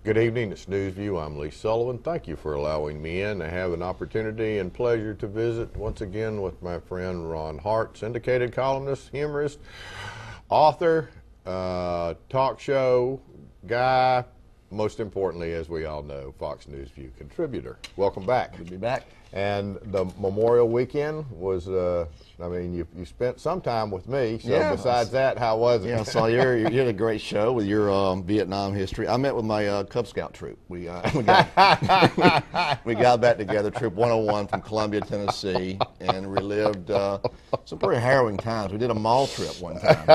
Good evening, it's Newsview. I'm Lee Sullivan. Thank you for allowing me in. I have an opportunity and pleasure to visit once again with my friend Ron Hart, syndicated columnist, humorist, author, talk show guy, most importantly, as we all know, Fox News View contributor. Welcome back. Good to be back. And the Memorial Weekend was, I mean, you spent some time with me, so Yeah. besides that, how was it? Yeah, so you had a great show with your Vietnam history. I met with my Cub Scout troop. We got back together, Troop 101 from Columbia, Tennessee, and relived some pretty harrowing times. We did a mall trip one time.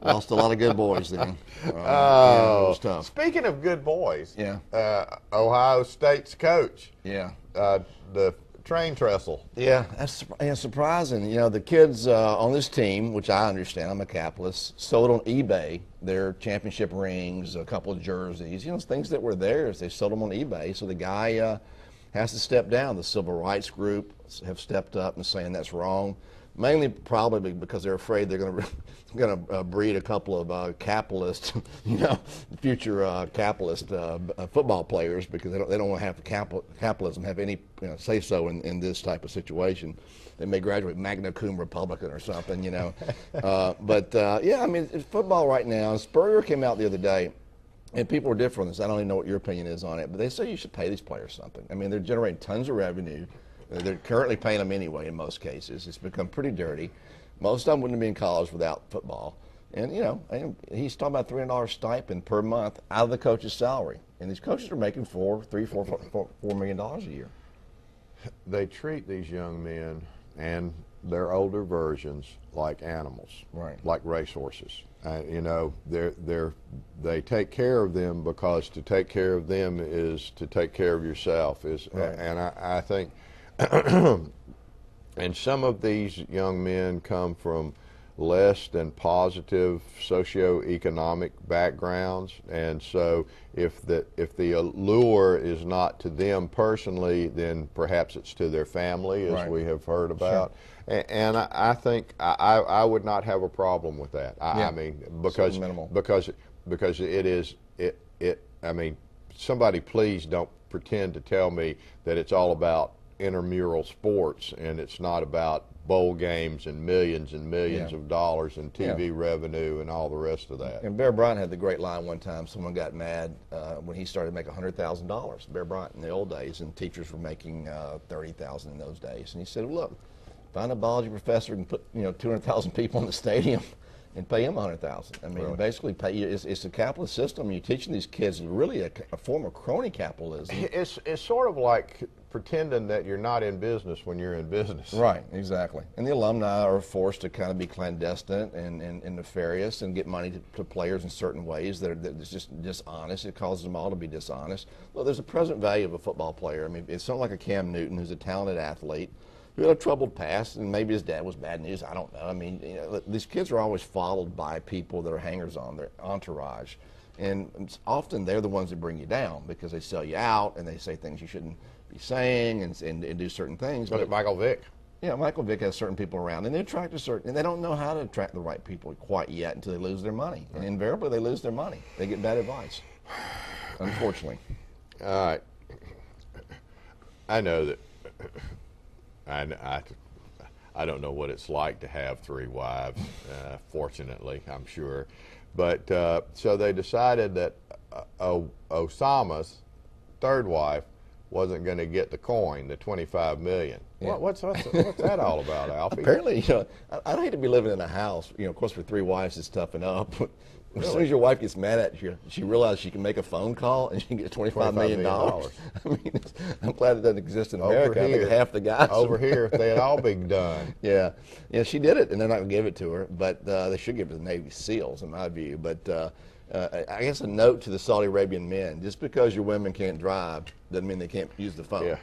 Lost a lot of good boys then. Yeah, it was tough. Speaking of good boys, Yeah. Ohio State's coach, Yeah. the train trestle. Yeah, that's surprising. You know, the kids on this team, which I understand, I'm a capitalist, sold on eBay their championship rings, a couple of jerseys, things that were theirs. They sold them on eBay, so the guy has to step down. The civil rights group have stepped up and saying that's wrong, mainly probably because they're afraid they're going to breed a couple of capitalist, future capitalist football players, because they don't want to have capitalism have any say so in this type of situation. They may graduate magna cum Republican or something, yeah, I mean, it's football right now. Spurrier came out the other day, and people are different on this. I don't even know what your opinion is on it, but they say you should pay these players something. I mean, they're generating tons of revenue. They're currently paying them anyway in most cases. It's become pretty dirty. Most of them wouldn't be in college without football. And, he's talking about $300 stipend per month out of the coach's salary. And these coaches are making $4 million a year. They treat these young men and their older versions like animals, right? Like racehorses. They take care of them because to take care of them is to take care of yourself. Right. And I think, and some of these young men come from less than positive socioeconomic backgrounds, and so if the allure is not to them personally, then perhaps it's to their family, as right. we have heard about. Sure. And I think I would not have a problem with that. I mean, because it is. I mean, somebody please don't pretend to tell me that it's all about intramural sports and it's not about bowl games and millions of dollars in TV revenue and all the rest of that. And Bear Bryant had the great line one time. Someone got mad when he started making $100,000. Bear Bryant in the old days, and teachers were making $30,000 in those days. And he said, well, look, find a biology professor and put 200,000 people in the stadium and pay him $100,000. I mean, Really? basically, it's a capitalist system. You're teaching these kids really a form of crony capitalism. It's sort of like pretending that you're not in business when you're in business. Right, exactly. And the alumni are forced to kind of be clandestine and nefarious and get money to players in certain ways that's just dishonest. It causes them all to be dishonest. Well, there's a present value of a football player. I mean, it's something like a Cam Newton, who's a talented athlete, who had a troubled past, and maybe his dad was bad news. I don't know. I mean, these kids are always followed by people that are hangers-on, their entourage. And often they're the ones that bring you down because they sell you out and they say things you shouldn't be saying and do certain things. Look at Michael Vick. Yeah, Michael Vick has certain people around, and they attract and they don't know how to attract the right people quite yet until they lose their money. And invariably they lose their money. They get bad advice, unfortunately. All right. I know that I don't know what it's like to have three wives, fortunately, I'm sure. But so they decided that Osama's third wife wasn't going to get the coin, the $25 million. Yeah. What's that all about, Alfie? Apparently, I'd hate to be living in a house. Of course, for three wives, it's tough enough. As soon as your wife gets mad at you, she realizes she can make a phone call and she can get $25 million. I mean, I'm glad it doesn't exist in America. I think half the guys over here, they'd all be done. Yeah, she did it, and they're not going to give it to her. But they should give it to the Navy SEALs, in my view. But I guess a note to the Saudi Arabian men: just because your women can't drive doesn't mean they can't use the phone,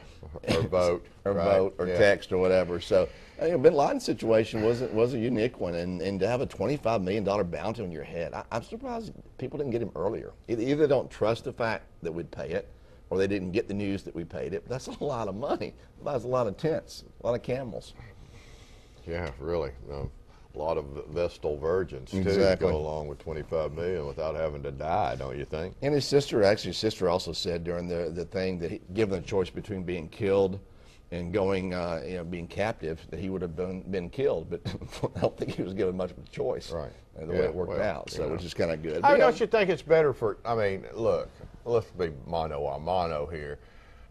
or vote, or text or whatever. So. Bin Laden's situation was a unique one, and to have a $25 million bounty on your head, I'm surprised people didn't get him earlier. Either they don't trust the fact that we'd pay it, or they didn't get the news that we paid it. But that's a lot of money. That's a lot of tents, a lot of camels. Yeah, really. lot of Vestal virgins too go along with 25 million without having to die, don't you think? And his sister also said during the thing that given the choice between being killed and going, being captive, that he would have been killed, but I don't think he was given much of a choice. Right. The way it worked out, so which is kind of good. Don't you think it's better for? I mean, look, let's be mano a mano here.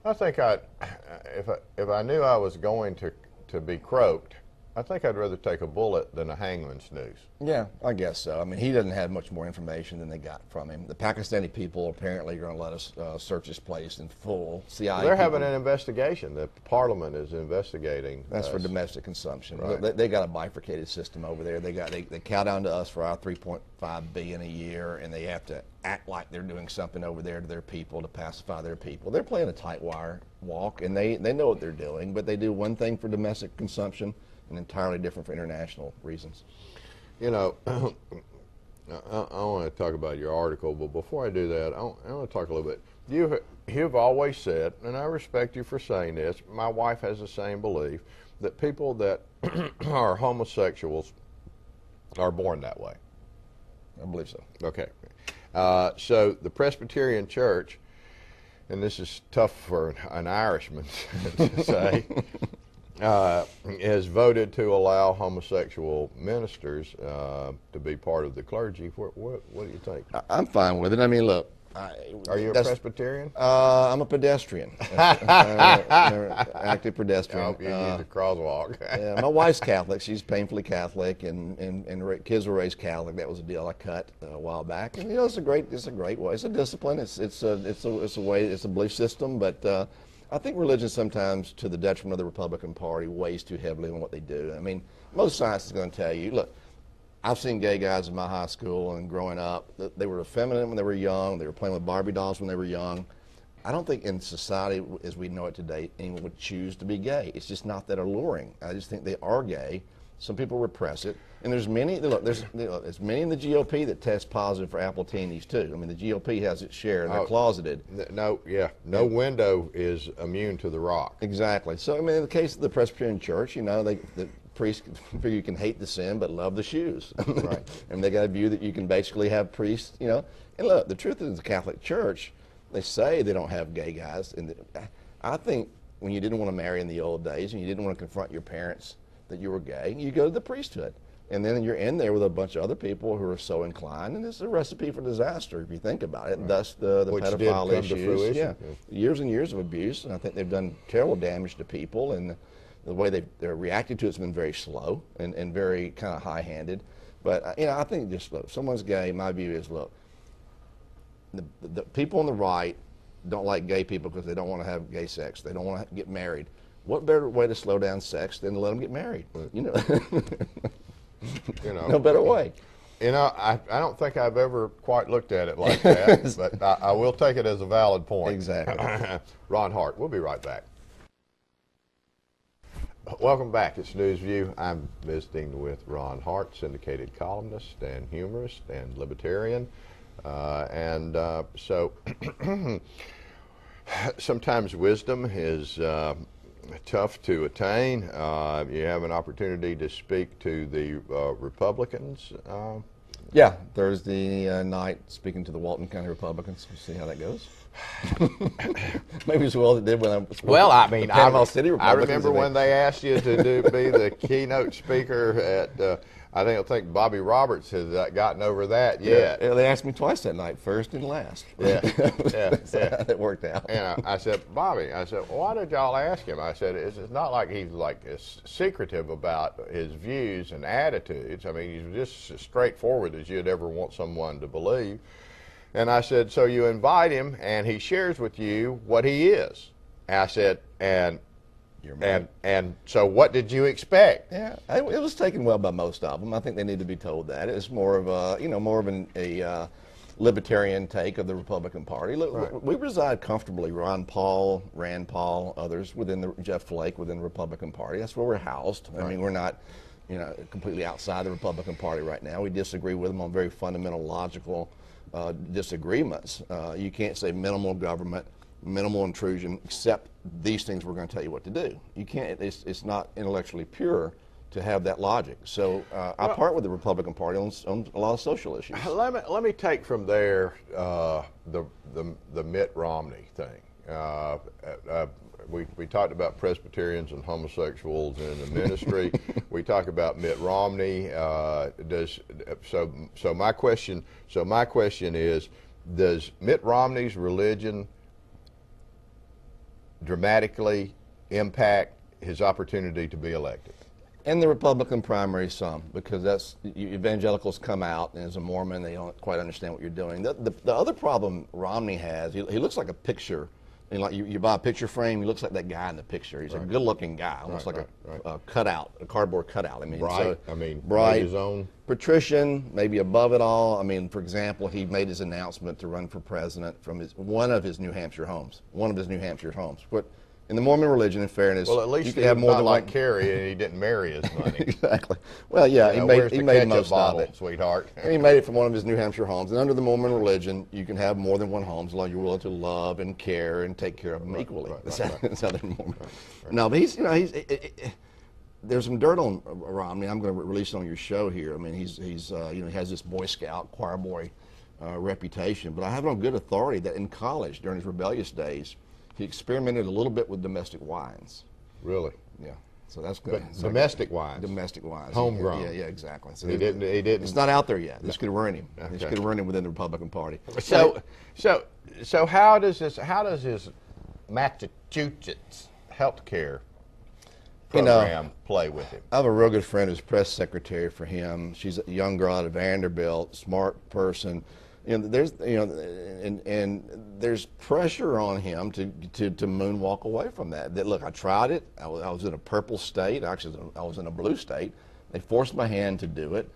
I think if I knew I was going to be croaked, I think I'd rather take a bullet than a hangman's noose. Yeah, I guess so. I mean, he doesn't have much more information than they got from him. The Pakistani people apparently are going to let us search his place in full. CIA. They're having an investigation. The Parliament is investigating. That's for domestic consumption. Right. They got a bifurcated system over there. They cow down to us for our 3.5 billion a year, and they have to act like they're doing something over there to their people to pacify their people. They're playing a tight wire walk, and they know what they're doing, but they do one thing for domestic consumption and entirely different for international reasons. You know, I want to talk about your article, but before I do that, I want to talk a little bit. You've always said, and I respect you for saying this, my wife has the same belief, that people that are homosexuals are born that way. I believe so. Okay. So the Presbyterian Church, and this is tough for an Irishman to say, has voted to allow homosexual ministers to be part of the clergy. What do you think? I'm fine with it. I mean, look. Are you a Presbyterian? I'm a pedestrian. Active pedestrian. I hope you use a crosswalk. Yeah, my wife's Catholic. She's painfully Catholic, and kids were raised Catholic. That was a deal I cut a while back. And it's a great way. It's a discipline. It's a way. It's a belief system. But I think religion sometimes, to the detriment of the Republican Party, weighs too heavily on what they do. I mean, most science is going to tell you, look, I've seen gay guys in my high school and growing up. They were effeminate when they were young. They were playing with Barbie dolls when they were young. I don't think in society as we know it today, anyone would choose to be gay. It's just not that alluring. I just think they are gay. Some people repress it. And there's many in the GOP that test positive for Appletinis too. I mean, the GOP has its share, and they're closeted. No window is immune to the rock. Exactly. So, I mean, in the case of the Presbyterian Church, the priests figure you can hate the sin but love the shoes. Right. And they got a view that you can basically have priests, And look, the truth is the Catholic Church, they say they don't have gay guys. And I think when you didn't want to marry in the old days and you didn't want to confront your parents that you were gay, you go to the priesthood. And then you're in there with a bunch of other people who are so inclined, and it's a recipe for disaster if you think about it. Right. And thus the pedophile issues. Yeah. Years and years of abuse, and I think they've done terrible damage to people, and the way they're reacting to it's been very slow and very kind of high-handed. But I think just look, if someone's gay, my view is look, the people on the right don't like gay people because they don't want to have gay sex. They don't want to get married. What better way to slow down sex than to let them get married? No better way. I don't think I've ever quite looked at it like that, but I will take it as a valid point. Exactly. Ron Hart, we'll be right back. Welcome back. It's News View. I'm visiting with Ron Hart, syndicated columnist and humorist and libertarian. So sometimes wisdom is tough to attain. You have an opportunity to speak to the Republicans. Yeah, Thursday night, speaking to the Walton County Republicans. We'll see how that goes. Maybe as well as it did when I was. Well, I mean, I remember when they asked you to be the keynote speaker at. I don't think Bobby Roberts has gotten over that yet. Yeah, they asked me twice that night, first and last. Yeah, It worked out. And I said, Bobby, why did y'all ask him? I said, it's not like he's secretive about his views and attitudes. I mean, he's just as straightforward as you'd ever want someone to believe. And I said, so you invite him, and he shares with you what he is. And I said, and so what did you expect? Yeah, it was taken well by most of them. I think they need to be told that. It's more of a libertarian take of the Republican Party. Look, right. We reside comfortably, Rand Paul, others within Jeff Flake within the Republican Party. That's where we're housed. Right. I mean, we're not, completely outside the Republican Party right now. We disagree with them on very fundamental, logical disagreements. You can't say minimal government, minimal intrusion, except these things we're going to tell you what to do. You can't. It's not intellectually pure to have that logic. So I part with the Republican Party on a lot of social issues. Let me take from there the Mitt Romney thing. We talked about Presbyterians and homosexuals in the ministry. We talk about Mitt Romney. So my question is, does Mitt Romney's religion dramatically impact his opportunity to be elected? In the Republican primary, some, because evangelicals come out, and as a Mormon, they don't quite understand what you're doing. The other problem Romney has, he looks like a picture. Like you buy a picture frame, he looks like that guy in the picture. He's a good-looking guy, almost like a cutout, a cardboard cutout. I mean, bright. Bright, his own patrician, maybe above it all. I mean, for example, he made his announcement to run for president from one of his New Hampshire homes. But in the Mormon religion, in fairness, well, at least you could have more than like Carrie, and he didn't marry his money. Exactly. Well, yeah, he made most bottle, of it, sweetheart. And he made it from one of his New Hampshire homes. And under the Mormon religion, you can have more than one home as long as you're willing to love and care and take care of them equally. That's how they're Mormon. No, but there's some dirt on Romney. I'm going to release it on your show here. I mean, he has this Boy Scout choir boy reputation, but I have it on good authority that in college during his rebellious days, he experimented a little bit with domestic wines. Really? Yeah. So that's good. But domestic wines. Domestic wines. Homegrown. Yeah, exactly. So he didn't. It's not out there yet. This could ruin him. Okay. This could ruin him within the Republican Party. So how does his Massachusetts healthcare program play with him? I have a real good friend who's press secretary for him. She's a young girl out of Vanderbilt, smart person. There's pressure on him to moonwalk away from that. Look, I tried it. I was in a purple state. Actually, I was in a blue state. They forced my hand to do it.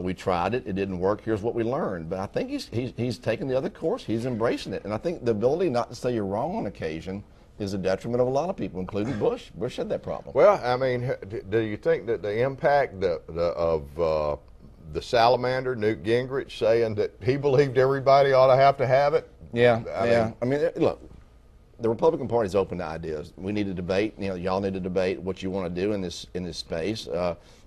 We tried it. It didn't work. Here's what we learned. But I think he's taken the other course. He's embracing it. And I think the ability not to say you're wrong on occasion is a detriment of a lot of people, including Bush. Bush had that problem. Well, I mean, do you think that the impact of the salamander, Newt Gingrich, saying that he believed everybody ought to have it? Yeah, I mean, look, the Republican Party is open to ideas. We need to debate. Y'all need to debate what you want to do in this space.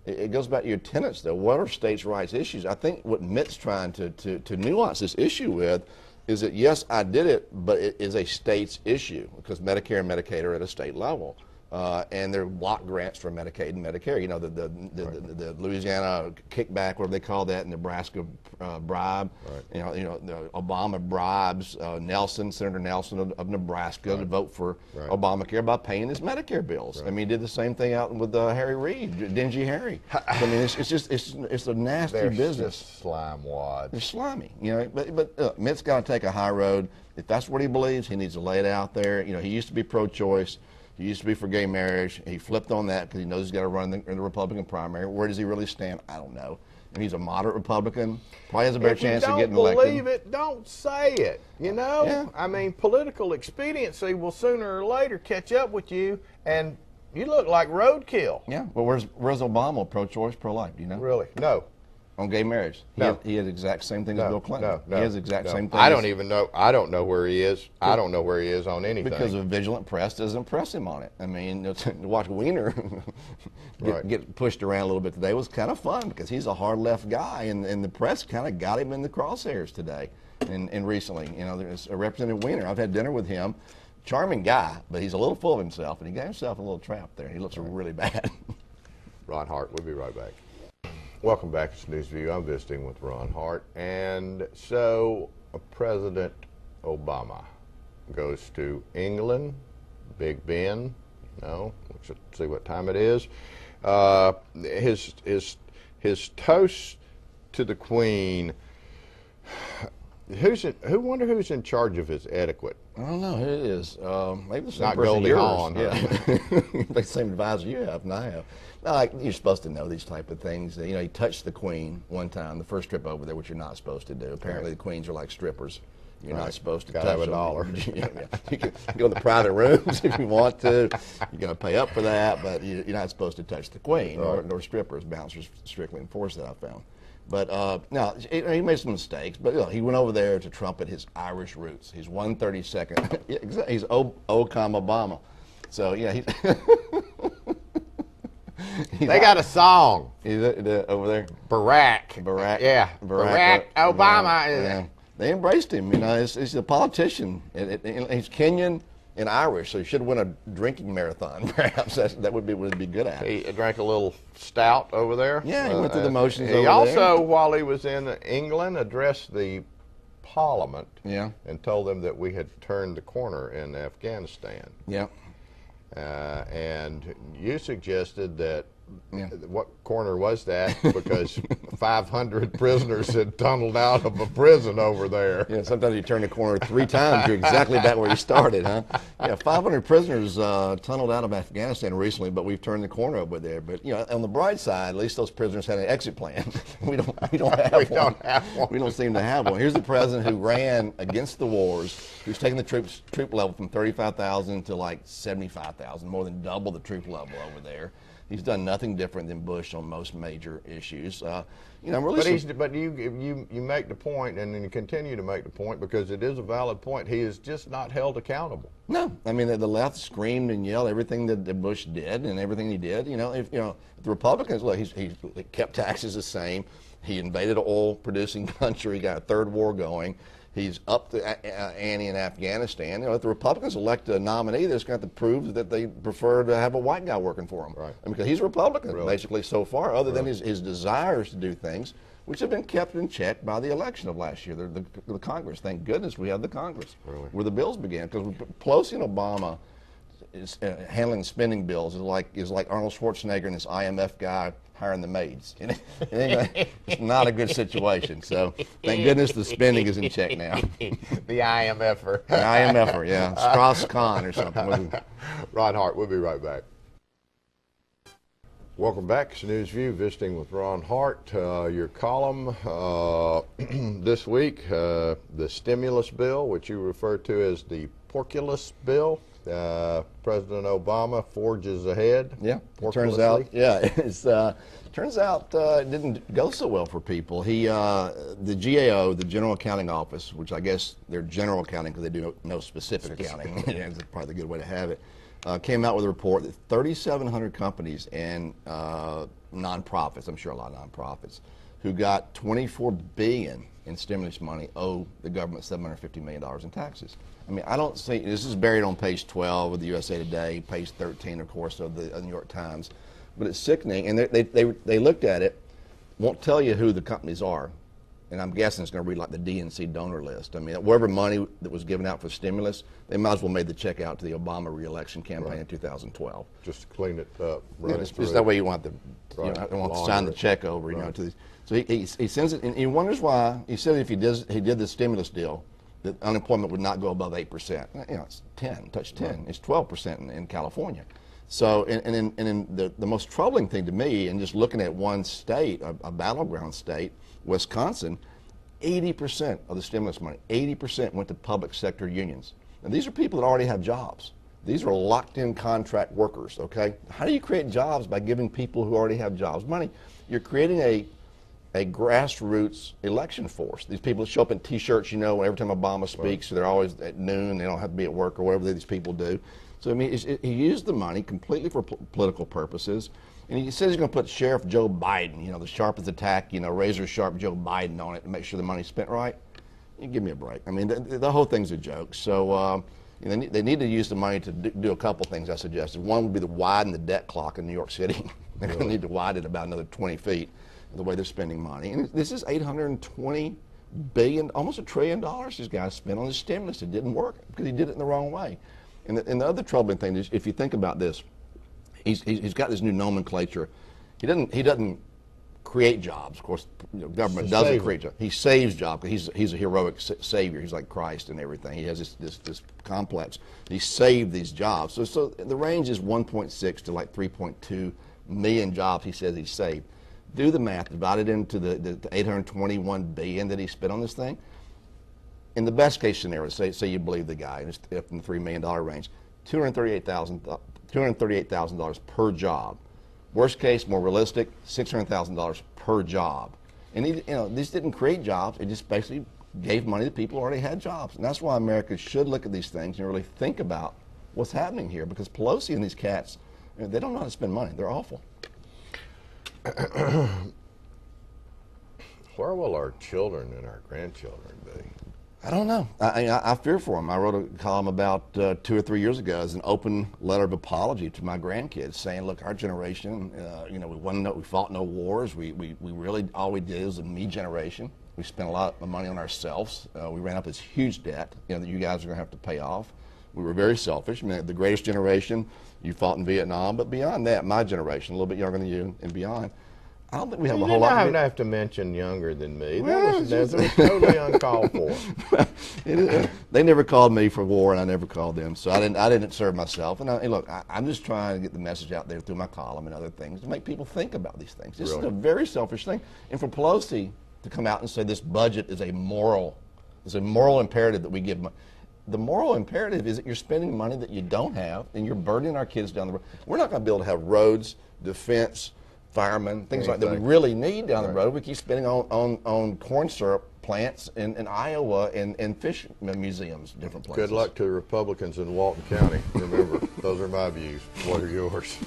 It goes back to your tenets, though. What are states' rights issues? I think what Mitt's trying to nuance this issue with is that, yes, I did it, but it is a state's issue because Medicare and Medicaid are at a state level. And there are block grants for Medicaid and Medicare. The Louisiana kickback, whatever they call that, Nebraska bribe. Right. The Obama bribes Senator Nelson of Nebraska to vote for Obamacare by paying his Medicare bills. Right. I mean, he did the same thing out with Harry Reid, Dingy Harry. I mean, it's a nasty business. Just slime wads. It's slimy, But Mitt's got to take a high road. If that's what he believes, he needs to lay it out there. He used to be pro-choice. He used to be for gay marriage. He flipped on that because he knows he's got to run in the Republican primary. Where does he really stand? I don't know. And he's a moderate Republican. Probably has a better chance of getting elected. If you don't believe it, don't say it. Yeah. I mean, political expediency will sooner or later catch up with you, and you look like roadkill. Yeah. Well, where's Obama, pro-choice, pro-life? Do you know? Really? No. On gay marriage. No. He had the exact same thing as Bill Clinton. No. He has the exact same thing. I don't even know. I don't know where he is. I don't know where he is on anything. Because a vigilant press doesn't press him on it. I mean, to watch Weiner get pushed around a little bit today was kind of fun because he's a hard left guy, and the press kind of got him in the crosshairs today and recently. There's a Representative Weiner. I've had dinner with him. Charming guy, but he's a little full of himself, and he got himself a little trap there. He looks really bad. Ron Hart, we'll be right back. Welcome back to Newsview. I'm visiting with Ron Hart. And so President Obama goes to England, Big Ben. No, let's see what time it is. His toast to the Queen. Wonder who's in charge of his etiquette? I don't know who it is. Maybe the same not person Goldie yours. Hawn. Yeah, the same advisor you have, and I have. No, you're supposed to know these type of things. He touched the Queen one time, the first trip over there, which you're not supposed to do. Apparently, the Queens are like strippers. You're not supposed to touch have a them. dollar. You can go in the private rooms if you want to. You're going to pay up for that, but you're not supposed to touch the Queen nor strippers. Bouncers strictly enforce that, I found. But no, he made some mistakes. But he went over there to trumpet his Irish roots. He's 132nd. He's Obama. So yeah, They got a song. Over there. Barack. Yeah. Barack Obama. Yeah. They embraced him. You know, he's a politician. He's Kenyan and Irish, so he should win a drinking marathon. Perhaps that would be good at. He drank a little stout over there. Yeah, he went through the motions over there. He also, while he was in England, addressed the Parliament. Yeah. And told them that we had turned the corner in Afghanistan. Yeah. And you suggested that. Yeah. What corner was that? Because 500 prisoners had tunneled out of a prison over there. Yeah, sometimes you turn the corner 3 times, you're exactly back where you started, huh? Yeah, 500 prisoners tunneled out of Afghanistan recently, but we've turned the corner over there. But you know, on the bright side, at least those prisoners had an exit plan. we don't have one. We don't seem to have one. Here's the president who ran against the wars, who's taken the troop level from 35,000 to like 75,000, more than double the troop level over there. He's done nothing different than Bush on most major issues. You know, really. But you make the point, and then you continue to make the point because it is a valid point. He is just not held accountable. No, I mean the left screamed and yelled everything that Bush did and everything he did. You know, if the Republicans look, he kept taxes the same. He invaded an oil-producing country, got a third war going. He's up the ante in Afghanistan. You know, if the Republicans elect a nominee, they're just going to have to prove that they prefer to have a white guy working for them. Right. I mean, because he's a Republican, Really? Basically, so far, other than his desires to do things, which have been kept in check by the election of last year, the Congress. Thank goodness we had the Congress, where the bills began. Because Pelosi and Obama is handling spending bills is like Arnold Schwarzenegger and this IMF guy hiring the maids. It's not a good situation. So thank goodness the spending is in check now. The IMFer. The IMFer, yeah. Strauss-Kahn or something. Ron Hart, we'll be right back. Welcome back. It's News View, visiting with Ron Hart. Your column this week, the stimulus bill, which you refer to as the porculus bill. President Obama forges ahead. Yeah, turns out it didn't go so well for people. The GAO, the General Accounting Office, which I guess they're general accounting because they do no specific accounting. That's probably a good way to have it. Came out with a report that 3,700 companies and nonprofits, I'm sure a lot of nonprofits, who got $24 billion in stimulus money owe the government $750 million in taxes. I mean, I don't see, this is buried on page 12 of the USA Today, page 13, of course, of the New York Times, but it's sickening. And they looked at it, won't tell you who the companies are, and I'm guessing it's going to read like the DNC donor list. I mean, whatever money that was given out for stimulus, they might as well made the check out to the Obama re-election campaign in 2012. Just to clean it up. Just that way you want to sign the check over, you know, to these. So he sends it, and he wonders why. He said if he did the stimulus deal, that unemployment would not go above 8%. You know, it's 10, touch 10. Right. It's 12% in California. So, and the most troubling thing to me, and just looking at one state, a battleground state, Wisconsin, 80% of the stimulus money, 80% went to public sector unions. Now, these are people that already have jobs. These are locked-in contract workers, okay? How do you create jobs by giving people who already have jobs money? You're creating a grassroots election force. These people show up in T-shirts, you know, every time Obama speaks, so they're always at noon, they don't have to be at work or whatever these people do. So, I mean, he used the money completely for political purposes, and he says he's going to put Sheriff Joe Biden, you know, the sharpest attack, you know, razor-sharp Joe Biden on it to make sure the money's spent right. You give me a break. I mean, the whole thing's a joke. So you know, they need to use the money to do a couple things I suggested. One would be to widen the debt clock in New York City. They're going to need to widen it about another 20 feet. The way they're spending money. And this is $820 billion, almost $1 trillion these guys spent on this stimulus. It didn't work because he did it in the wrong way. And the other troubling thing is, if you think about this, he's got this new nomenclature. He doesn't create jobs. Of course, you know, government doesn't create jobs. He saves jobs because he's a heroic savior. He's like Christ and everything. He has this complex. He saved these jobs. So the range is 1.6 to like 3.2 million jobs he says he saved. Do the math, divide it into the $821 billion that he spent on this thing. In the best case scenario, say you believe the guy, it's up in the $3 million range, $238,000 per job. Worst case, more realistic, $600,000 per job. And these didn't create jobs; it just basically gave money to people who already had jobs. And that's why America should look at these things and really think about what's happening here. Because Pelosi and these cats, they don't know how to spend money. They're awful. Where will our children and our grandchildren be? I don't know. I fear for them. I wrote a column about 2 or 3 years ago as an open letter of apology to my grandkids, saying, "Look, our generation, we fought no wars. We really all we did was a me generation. We spent a lot of money on ourselves. We ran up this huge debt, that you guys are going to have to pay off. We were very selfish. I mean, the greatest generation. You fought in Vietnam, but beyond that, my generation, a little bit younger than you, and beyond." I don't think we have a whole lot. You don't have to mention younger than me. That was totally uncalled for. They never called me for war, and I never called them. So I didn't serve myself. And look, I'm just trying to get the message out there through my column and other things to make people think about these things. This is a very selfish thing. And for Pelosi to come out and say this budget is a moral imperative that we give money. The moral imperative is that you're spending money that you don't have, and you're burdening our kids down the road. We're not going to be able to have roads, defense, firemen, things like that we really need down the road. We keep spending on corn syrup plants in Iowa and fish museums, different places. Good luck to the Republicans in Walton County. Remember, those are my views. What are yours?